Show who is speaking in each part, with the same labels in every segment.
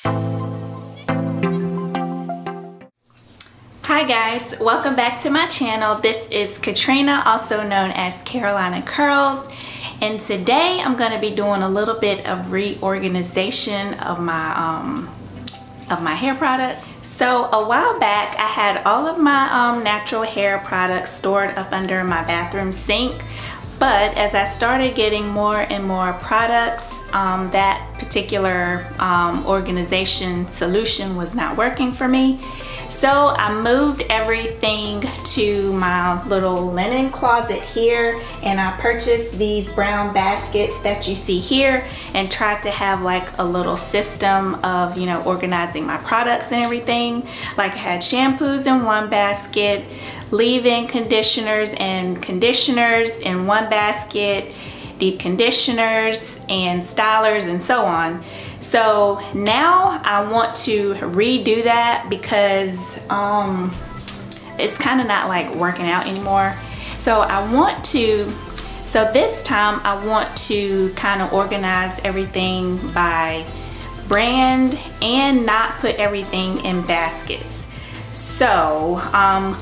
Speaker 1: Hi guys, welcome back to my channel. This is Katrina, also known as Carolina Curls, and today I'm going to be doing a little bit of reorganization of my hair products. So a while back I had all of my natural hair products stored up under my bathroom sink, but as I started getting more and more products, that particular organization solution was not working for me. So I moved everything to my little linen closet here, and I purchased these brown baskets that you see here and tried to have like a little system of, you know, organizing my products and everything. Like I had shampoos in one basket, leave-in conditioners and conditioners in one basket, deep conditioners and stylers and so on. So now I want to redo that because it's kind of not like working out anymore. So this time I want to kind of organize everything by brand and not put everything in baskets. So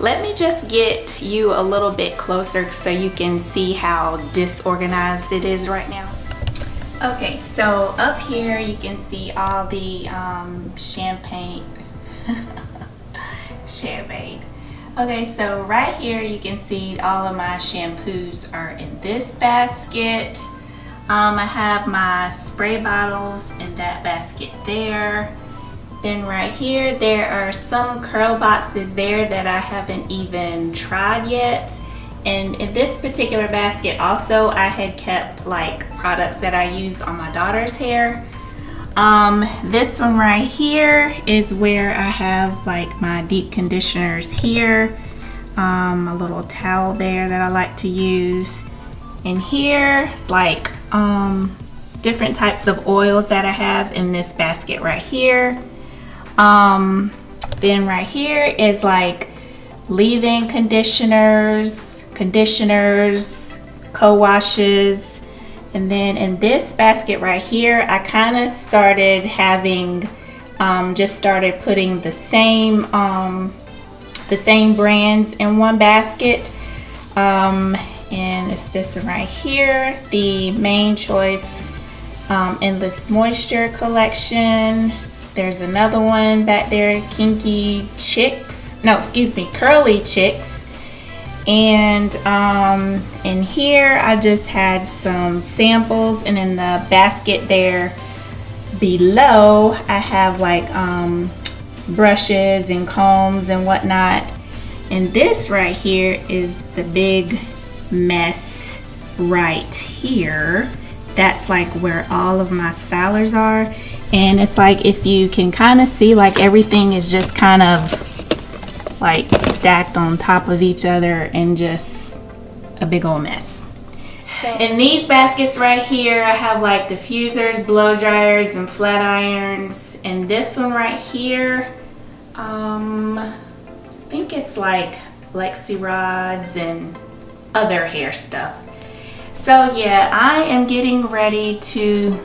Speaker 1: let me just get you a little bit closer so you can see how disorganized it is right now. Okay, so up here you can see all the champagne. Okay, so right here you can see all of my shampoos are in this basket. I have my spray bottles in that basket there. Then right here there are some curl boxes there that I haven't even tried yet. And in this particular basket also I had kept like products that I use on my daughter's hair. This one right here is where I have like my deep conditioners here, a little towel there that I like to use. And here it's like different types of oils that I have in this basket right here. Then right here is like leave-in conditioners, co-washes, and then in this basket right here I kind of started having just started putting the same brands in one basket, and it's this one right here, the Main Choice Endless Moisture collection. There's another one back there, Curly Chicks. And in here I just had some samples, and in the basket there below I have like brushes and combs and whatnot. And this right here is the big mess right here. That's like where all of my stylers are, and it's like, if you can kind of see, like everything is just kind of like stacked on top of each other and just a big old mess. In these baskets right here I have like diffusers, blow dryers, and flat irons. And this one right here, I think it's like flexi rods and other hair stuff. So yeah, I am getting ready to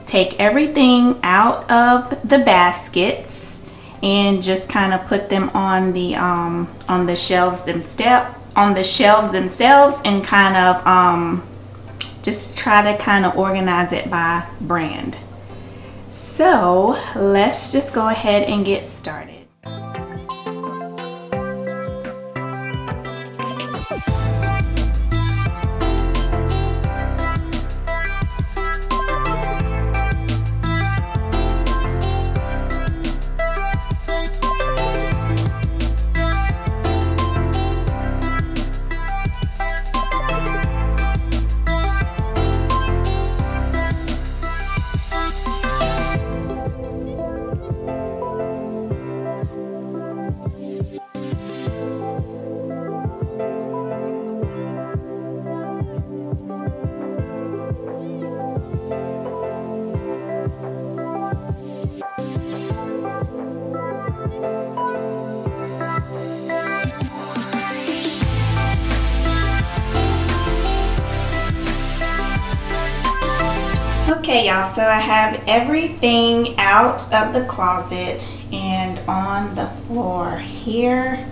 Speaker 1: take everything out of the baskets and just kind of put them on the shelves themselves, and kind of just try to kind of organize it by brand. So let's just go ahead and get started. Okay, y'all, so I have everything out of the closet and on the floor here.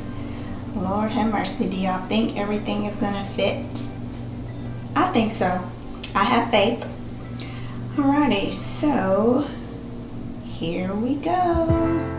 Speaker 1: Lord have mercy, do y'all think everything is gonna fit? I think so. I have faith. Alrighty, so here we go.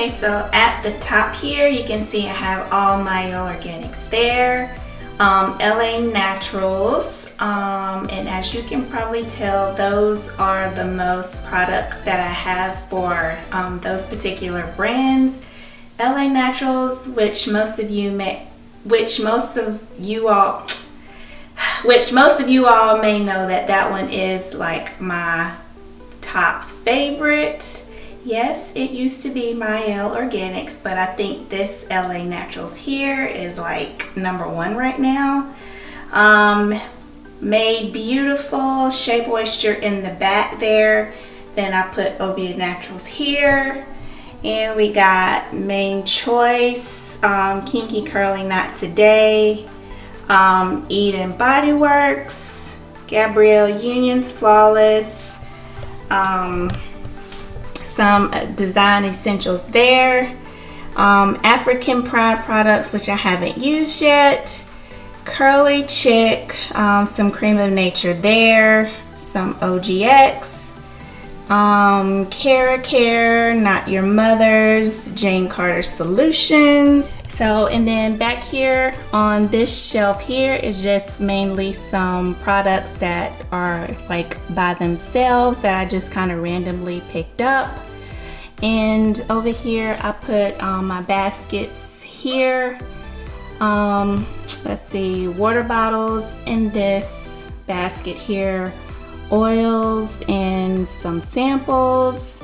Speaker 1: Okay, so at the top here, you can see I have all my organics there. LA Naturals, and as you can probably tell, those are the most products that I have for those particular brands. LA Naturals, which most of you all may know that one is like my top favorite. Yes, it used to be Mielle Organics, but I think this LA Naturals here is like #1 right now. Made Beautiful, Shea Moisture in the back there. Then I put Obia Naturals here. And we got Main Choice, Kinky Curly Not Today, Eden Body Works, Gabrielle Union's Flawless, some design essentials there, African Pride products, which I haven't used yet, Curly Chick, some Cream of Nature there, some OGX, Care, Not Your Mother's, Jane Carter Solutions. So, and then back here on this shelf here is just mainly some products that are like by themselves that I just kind of randomly picked up. And over here I put my baskets here. Let's see, water bottles in this basket here, oils and some samples.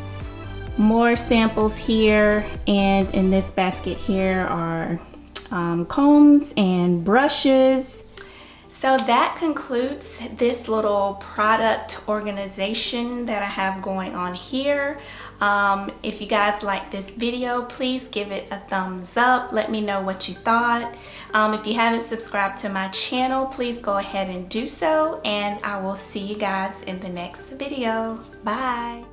Speaker 1: More samples here, and in this basket here are combs and brushes. So that concludes this little product organization that I have going on here. If you guys like this video, please give it a thumbs up. Let me know what you thought. If you haven't subscribed to my channel, please go ahead and do so, and I will see you guys in the next video. Bye.